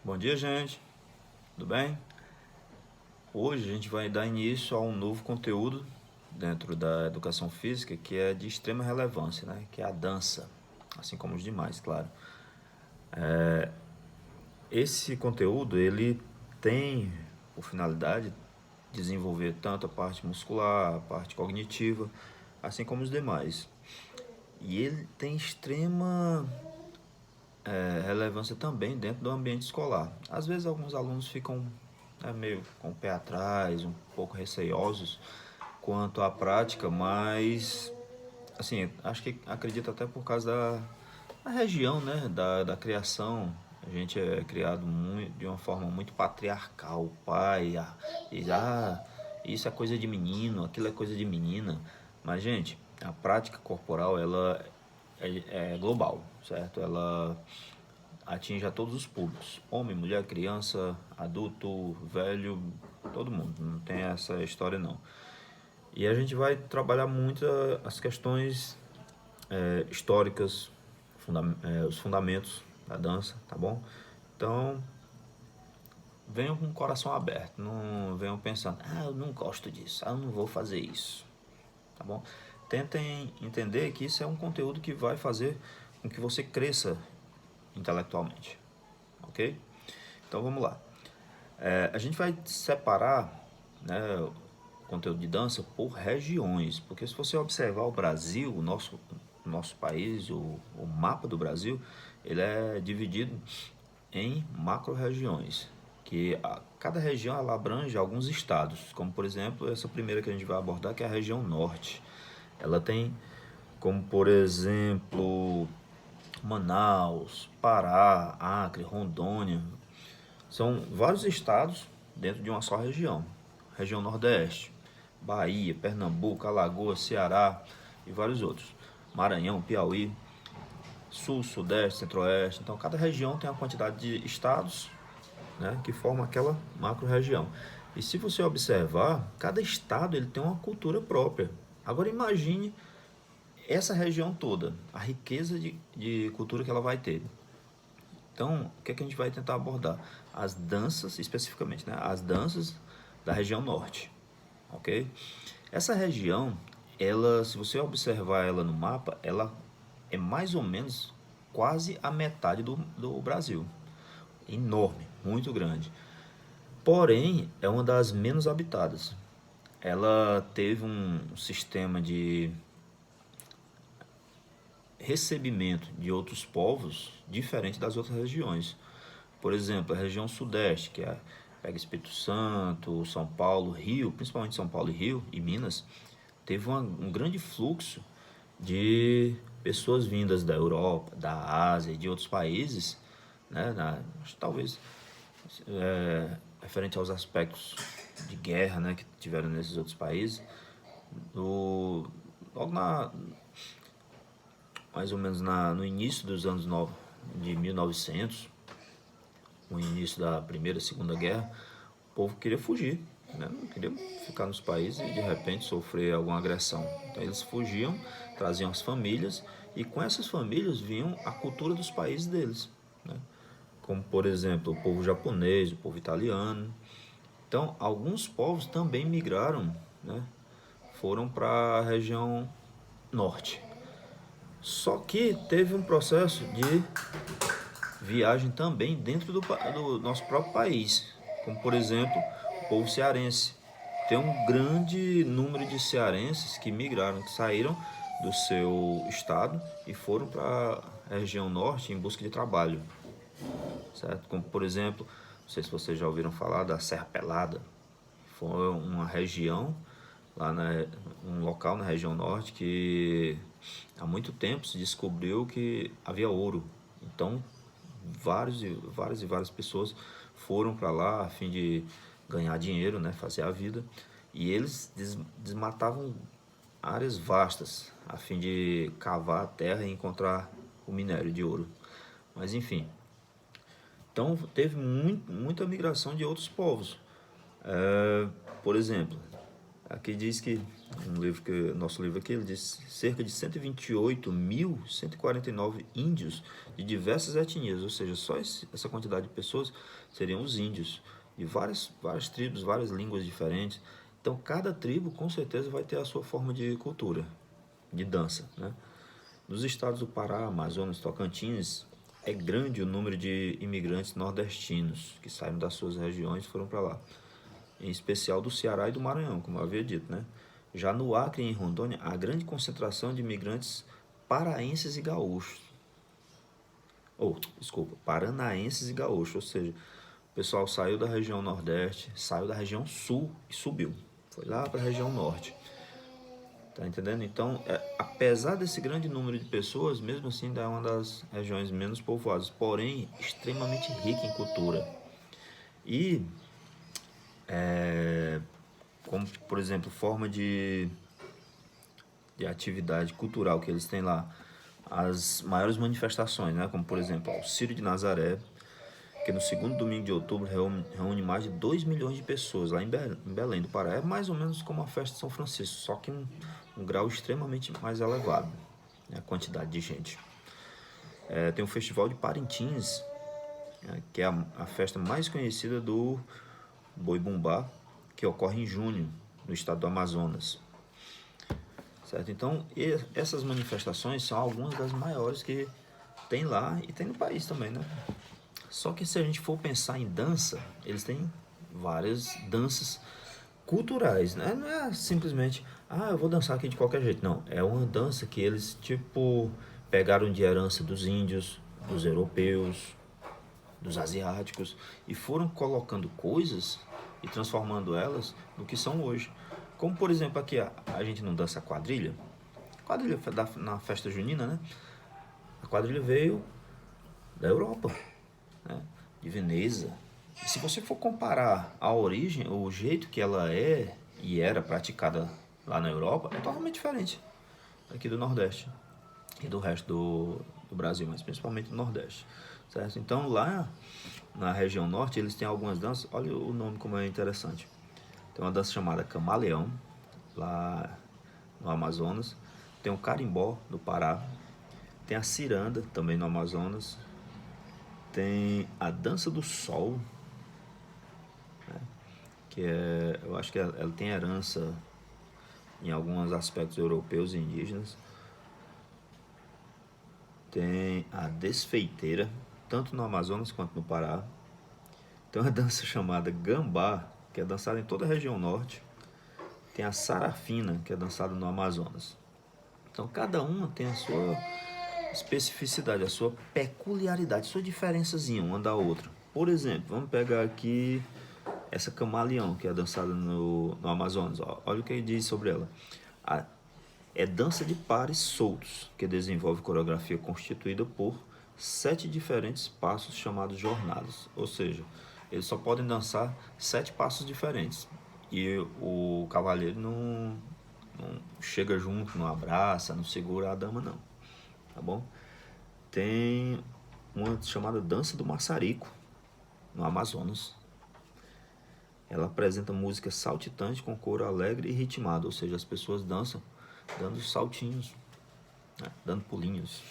Bom dia, gente. Tudo bem? Hoje a gente vai dar início a um novo conteúdo dentro da educação física que é de extrema relevância, né? Que é a dança, assim como os demais, claro. Esse conteúdo ele tem por finalidade desenvolver tanto a parte muscular, a parte cognitiva, assim como os demais. E ele tem extrema relevância também dentro do ambiente escolar. Às vezes alguns alunos ficam meio com o pé atrás, um pouco receosos quanto à prática, mas assim, acho que acredito até por causa da região, né, da criação. A gente é criado de uma forma muito patriarcal. O pai diz, isso é coisa de menino, aquilo é coisa de menina. Mas, gente, a prática corporal, ela é global, certo? Ela atinge a todos os públicos, homem, mulher, criança, adulto, velho, todo mundo, não tem essa história não. E a gente vai trabalhar muito as questões históricas, os fundamentos da dança, tá bom? Então, venham com o coração aberto, não venham pensando, eu não gosto disso, eu não vou fazer isso, tá bom? Tentem entender que isso é um conteúdo que vai fazer com que você cresça intelectualmente, ok? Então vamos lá. A gente vai separar, né, o conteúdo de dança por regiões, porque se você observar o Brasil, o nosso país, o mapa do Brasil, ele é dividido em macro-regiões, que cada região ela abrange alguns estados, como por exemplo essa primeira que a gente vai abordar, que é a região norte. Ela tem como por exemplo Manaus, Pará, Acre, Rondônia, são vários estados dentro de uma só região. Região Nordeste, Bahia, Pernambuco, Alagoas, Ceará e vários outros. Maranhão, Piauí, Sul, Sudeste, Centro-Oeste. Então, cada região tem uma quantidade de estados, né, que formam aquela macro-região. E se você observar, cada estado ele tem uma cultura própria. Agora imagine essa região toda, a riqueza de cultura que ela vai ter. Então, o que é que a gente vai tentar abordar? As danças, especificamente, né? As danças da região norte, ok? Essa região, ela, se você observar ela no mapa, ela é mais ou menos quase a metade do Brasil. Enorme, muito grande. Porém, é uma das menos habitadas. Ela teve um sistema de recebimento de outros povos diferente das outras regiões. Por exemplo, a região sudeste, que pega Espírito Santo, São Paulo, Rio, principalmente São Paulo e Rio e Minas, teve um grande fluxo de pessoas vindas da Europa, da Ásia e de outros países, né, talvez referente aos aspectos de guerra, né, que tiveram nesses outros países, logo mais ou menos no início dos anos de 1900, no início da Primeira e Segunda Guerra, o povo queria fugir, né? Não queria ficar nos países e de repente sofrer alguma agressão. Então eles fugiam, traziam as famílias e com essas famílias vinham a cultura dos países deles, né? Como por exemplo o povo japonês, o povo italiano. Então alguns povos também migraram, né? Foram para a região norte. Só que teve um processo de viagem também dentro do nosso próprio país, como por exemplo o povo cearense. Tem um grande número de cearenses que migraram, que saíram do seu estado e foram para a região norte em busca de trabalho, certo? Como por exemplo, não sei se vocês já ouviram falar da Serra Pelada, foi uma região um local na região norte que há muito tempo se descobriu que havia ouro. Então várias pessoas foram para lá a fim de ganhar dinheiro, né, fazer a vida, e eles desmatavam áreas vastas a fim de cavar a terra e encontrar o minério de ouro. Mas enfim, então teve muita migração de outros povos. Por exemplo, Aqui diz que, nosso livro aqui, ele diz cerca de 128.149 índios de diversas etnias, ou seja, só essa quantidade de pessoas seriam os índios, de várias tribos, várias línguas diferentes. Então, cada tribo, com certeza, vai ter a sua forma de cultura, de dança, né? Nos estados do Pará, Amazonas, Tocantins, é grande o número de imigrantes nordestinos que saíram das suas regiões e foram para lá, em especial do Ceará e do Maranhão, como eu havia dito, né? Já no Acre e em Rondônia, há grande concentração de imigrantes paraenses e gaúchos. Desculpa, paranaenses e gaúchos, ou seja, o pessoal saiu da região Nordeste, saiu da região Sul e subiu. Foi lá para a região Norte. Tá entendendo? Então, apesar desse grande número de pessoas, mesmo assim ainda é uma das regiões menos povoadas, porém extremamente rica em cultura. E, como por exemplo, forma de atividade cultural que eles têm lá, as maiores manifestações, né? Como por exemplo, o Círio de Nazaré, que no segundo domingo de outubro reúne mais de 2 milhões de pessoas lá em Belém do Pará. É mais ou menos como a festa de São Francisco, só que um grau extremamente mais elevado, né, a quantidade de gente. Tem o Festival de Parintins, que é a festa mais conhecida do Boi Bumbá, que ocorre em junho, no estado do Amazonas. Certo? Então, essas manifestações são algumas das maiores que tem lá e tem no país também, né? Só que se a gente for pensar em dança, eles têm várias danças culturais, né? Não é simplesmente, eu vou dançar aqui de qualquer jeito. Não, é uma dança que eles, tipo, pegaram de herança dos índios, dos europeus, dos asiáticos e foram colocando coisas e transformando elas no que são hoje. Como, por exemplo, aqui a gente não dança quadrilha. Quadrilha na festa junina, né? A quadrilha veio da Europa, né? De Veneza. E se você for comparar a origem, o jeito que ela é e era praticada lá na Europa, é totalmente diferente aqui do Nordeste e do resto do Brasil, mas principalmente do Nordeste, certo? Então lá na região Norte eles têm algumas danças, olha o nome como é interessante. Tem uma dança chamada Camaleão, lá no Amazonas, tem o Carimbó, do Pará, tem a Ciranda, também no Amazonas, tem a Dança do Sol, né, que eu acho que ela tem herança em alguns aspectos europeus e indígenas. Tem a Desfeiteira, tanto no Amazonas quanto no Pará. Tem uma dança chamada Gambá, que é dançada em toda a região norte. Tem a Sarafina, que é dançada no Amazonas. Então cada uma tem a sua especificidade, a sua peculiaridade, a sua diferençazinha uma da outra. Por exemplo, vamos pegar aqui essa Camaleão, que é dançada no Amazonas. Olha o que ele diz sobre ela. É dança de pares soltos, que desenvolve coreografia constituída por 7 diferentes passos chamados jornadas. Ou seja, eles só podem dançar 7 passos diferentes. E o cavalheiro não chega junto, não abraça, não segura a dama, não. Tá bom? Tem uma chamada Dança do Maçarico, no Amazonas. Ela apresenta música saltitante com coro alegre e ritmado, ou seja, as pessoas dançam dando saltinhos, né, dando pulinhos.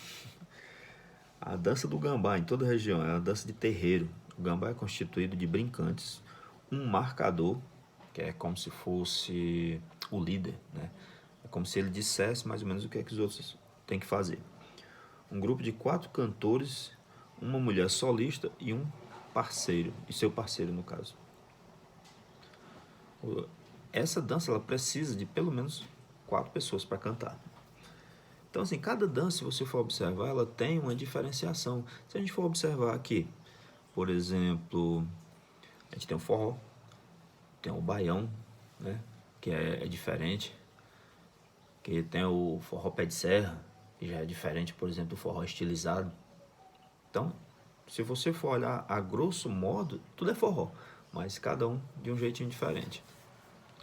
A dança do gambá em toda a região é uma dança de terreiro. O gambá é constituído de brincantes, um marcador, que é como se fosse o líder, né? É como se ele dissesse mais ou menos o que é que os outros têm que fazer. Um grupo de 4 cantores, uma mulher solista e um parceiro, e seu parceiro no caso. Essa dança ela precisa de pelo menos 4 pessoas para cantar. Então, assim, cada dança, se você for observar, ela tem uma diferenciação. Se a gente for observar aqui, por exemplo, a gente tem o forró, tem o baião, né, que é diferente, que tem o forró pé de serra, que já é diferente, por exemplo, do forró estilizado. Então, se você for olhar a grosso modo, tudo é forró, mas cada um de um jeitinho diferente,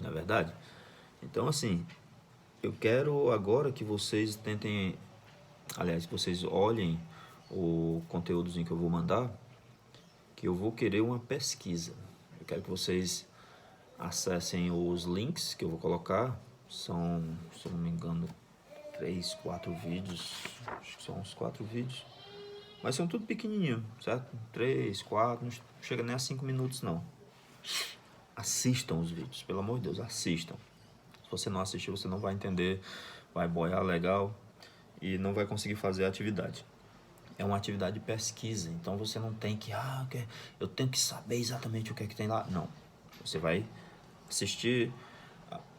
não é verdade? Então, assim, eu quero agora que vocês tentem, aliás, que vocês olhem o conteúdozinho que eu vou mandar, que eu vou querer uma pesquisa. Eu quero que vocês acessem os links que eu vou colocar. São, se eu não me engano, 3, 4 vídeos. Acho que são uns 4 vídeos. Mas são tudo pequenininho, certo? 3, 4, não chega nem a 5 minutos não. Assistam os vídeos, pelo amor de Deus, assistam. Se você não assistir, você não vai entender, vai boiar legal e não vai conseguir fazer a atividade. É uma atividade de pesquisa, então você não tem que, eu tenho que saber exatamente o que é que tem lá. Não, você vai assistir.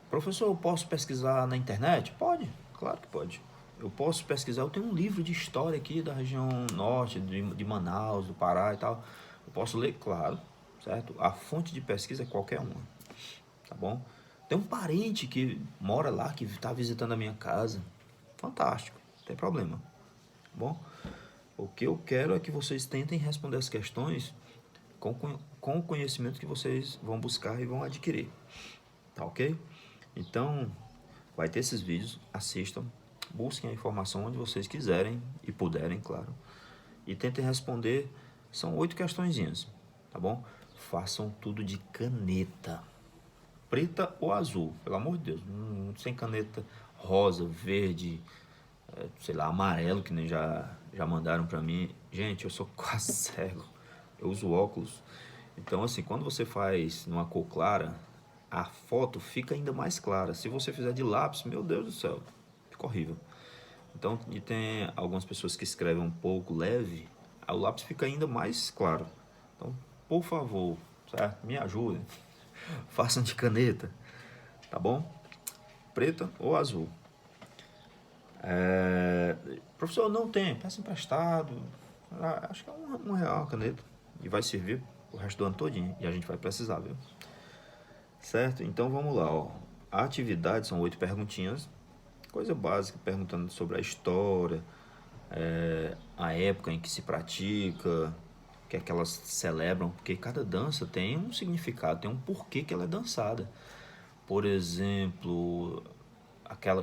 Professor, eu posso pesquisar na internet? Pode, claro que pode. Eu posso pesquisar, eu tenho um livro de história aqui da região norte, de Manaus, do Pará e tal. Eu posso ler, claro, certo? A fonte de pesquisa é qualquer uma, tá bom? Tem um parente que mora lá, que está visitando a minha casa. Fantástico, não tem problema, tá bom? O que eu quero é que vocês tentem responder as questões com o conhecimento que vocês vão buscar e vão adquirir, tá ok? Então, vai ter esses vídeos, assistam, busquem a informação onde vocês quiserem e puderem, claro. E tentem responder, são 8 questõezinhas, tá bom? Façam tudo de caneta, preta ou azul, pelo amor de Deus, sem caneta rosa, verde, sei lá, amarelo, que nem já mandaram pra mim. Gente, eu sou quase cego, eu uso óculos. Então, assim, quando você faz numa cor clara, a foto fica ainda mais clara. Se você fizer de lápis, meu Deus do céu, fica horrível. Então, e tem algumas pessoas que escrevem um pouco leve, o lápis fica ainda mais claro. Então, por favor, certo? Me ajudem. Façam de caneta, tá bom? Preta ou azul. Professor, não tem, peça emprestado. Acho que é R$ 1 a caneta. E vai servir o resto do ano todinho. E a gente vai precisar, viu? Certo? Então vamos lá, ó. A atividade são 8 perguntinhas. Coisa básica, perguntando sobre a história, a época em que se pratica, o que é que elas celebram, porque cada dança tem um significado, tem um porquê que ela é dançada. Por exemplo, aquela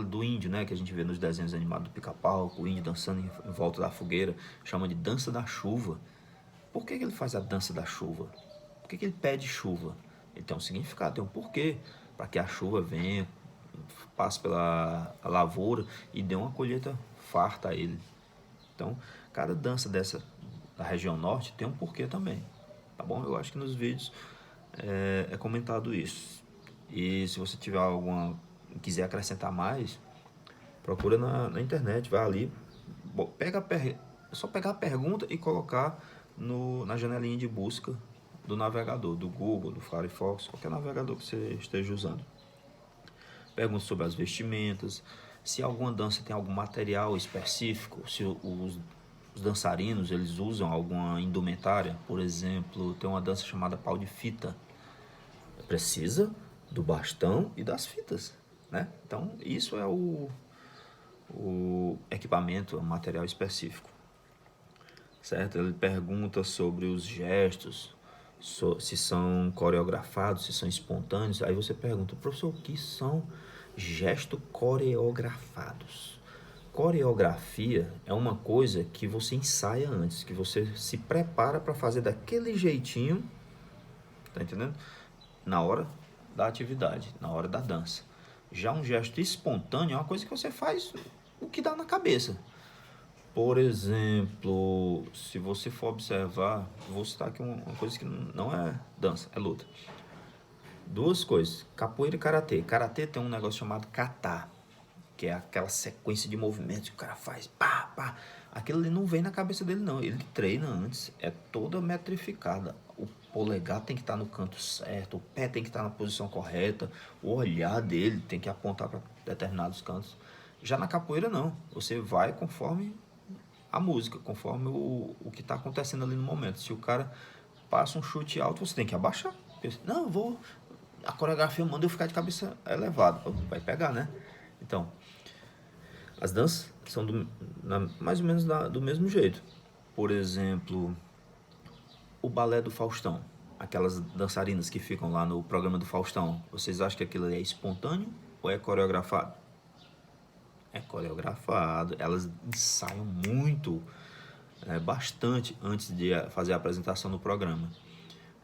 do índio, né, que a gente vê nos desenhos animados do Pica-Pau, o índio dançando em volta da fogueira, chama de dança da chuva. Por que ele faz a dança da chuva? Por que ele pede chuva? Ele tem um significado, tem um porquê, para que a chuva venha, passe pela lavoura e dê uma colheita farta a ele. Então, cada dança dessa da região norte tem um porquê também, tá bom? Eu acho que nos vídeos é comentado isso. E se você tiver quiser acrescentar mais, procura na internet, vai ali, é só pegar a pergunta e colocar na janelinha de busca do navegador, do Google, do Firefox, qualquer navegador que você esteja usando. Pergunta sobre as vestimentas, se alguma dança tem algum material específico, se os dançarinos eles usam alguma indumentária. Por exemplo, tem uma dança chamada pau de fita, precisa do bastão e das fitas, né? Então isso é o equipamento, o material específico, certo? Ele pergunta sobre os gestos, se são coreografados, se são espontâneos. Aí você pergunta, professor, o que são gestos coreografados? Coreografia é uma coisa que você ensaia antes, que você se prepara para fazer daquele jeitinho, tá entendendo? Na hora da atividade, na hora da dança. Já um gesto espontâneo é uma coisa que você faz o que dá na cabeça. Por exemplo, se você for observar, vou citar aqui uma coisa que não é dança, é luta. 2 coisas, capoeira e karatê. Karatê tem um negócio chamado kata, que é aquela sequência de movimentos que o cara faz, pá, pá. Aquilo ali não vem na cabeça dele não, ele treina antes, é toda metrificada. O polegar tem que estar no canto certo, o pé tem que estar na posição correta, o olhar dele tem que apontar para determinados cantos. Já na capoeira não, você vai conforme a música, conforme o que está acontecendo ali no momento. Se o cara passa um chute alto, você tem que abaixar. Não, a coreografia manda eu ficar de cabeça elevada, vai pegar, né? Então, as danças são mais ou menos do mesmo jeito. Por exemplo, o balé do Faustão, aquelas dançarinas que ficam lá no programa do Faustão, vocês acham que aquilo é espontâneo ou é coreografado? É coreografado, elas ensaiam muito, bastante antes de fazer a apresentação no programa.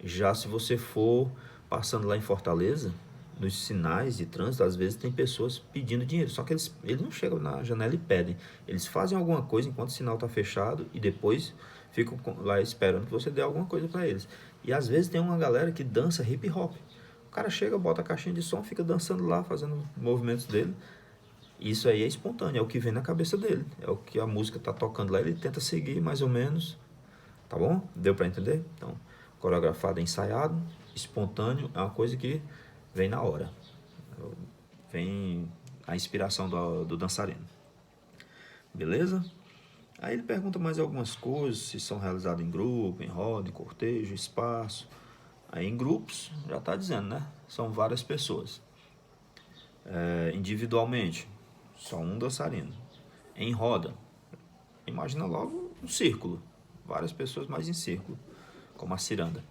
Já se você for passando lá em Fortaleza, nos sinais de trânsito, às vezes tem pessoas pedindo dinheiro, só que eles não chegam na janela e pedem. Eles fazem alguma coisa enquanto o sinal está fechado e depois ficam lá esperando que você dê alguma coisa para eles. E às vezes tem uma galera que dança hip hop. O cara chega, bota a caixinha de som, fica dançando lá, fazendo movimentos dele. Isso aí é espontâneo, é o que vem na cabeça dele. É o que a música tá tocando lá, ele tenta seguir mais ou menos. Tá bom? Deu para entender? Então, coreografado é ensaiado, espontâneo é uma coisa que vem na hora. Vem a inspiração do dançarino. Beleza? Aí ele pergunta mais algumas coisas, se são realizados em grupo, em roda, em cortejo, espaço. Aí em grupos, já está dizendo, né? São várias pessoas. Individualmente, só um dançarino. Em roda, imagina logo um círculo. Várias pessoas mais em círculo, como a ciranda.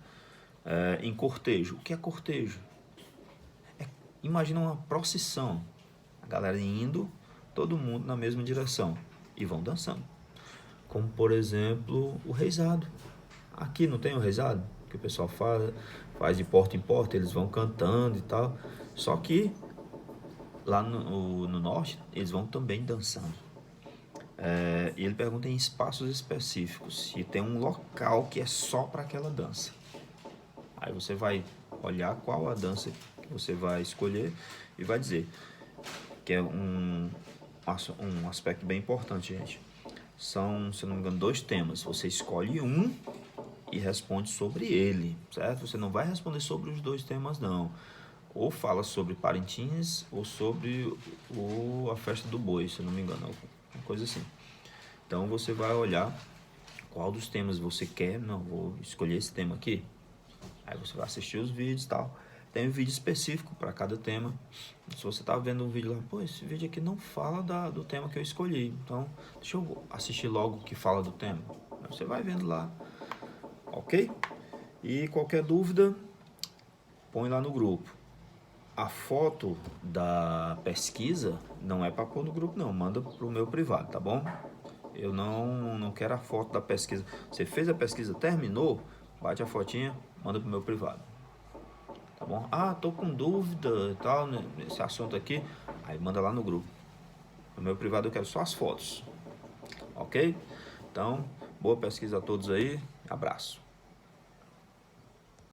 Em cortejo, o que é cortejo? Imagina uma procissão. A galera indo, todo mundo na mesma direção. E vão dançando. Como, por exemplo, o reisado. Aqui não tem o reisado? Que o pessoal faz de porta em porta, eles vão cantando e tal. Só que lá no norte, eles vão também dançando. E ele pergunta em espaços específicos, se tem um local que é só para aquela dança. Aí você vai olhar qual a dança que você vai escolher e vai dizer, que é um aspecto bem importante, gente. São, se não me engano, 2 temas. Você escolhe um e responde sobre ele, certo? Você não vai responder sobre os 2 temas, não. Ou fala sobre Parintins ou sobre a festa do boi, se não me engano, uma coisa assim. Então você vai olhar qual dos temas você quer. Não, vou escolher esse tema aqui. Aí você vai assistir os vídeos e tal. Tem um vídeo específico para cada tema. Se você tá vendo um vídeo lá, pô, esse vídeo aqui não fala do tema que eu escolhi. Então, deixa eu assistir logo o que fala do tema. Aí você vai vendo lá, ok? E qualquer dúvida, põe lá no grupo. A foto da pesquisa não é para pôr no grupo, não. Manda pro meu privado, tá bom? Eu não quero a foto da pesquisa. Você fez a pesquisa, terminou, bate a fotinha, manda pro meu privado. Tá bom? Ah, tô com dúvida e tal, né, nesse assunto aqui. Aí manda lá no grupo. No meu privado eu quero só as fotos. Ok? Então, boa pesquisa a todos aí. Abraço.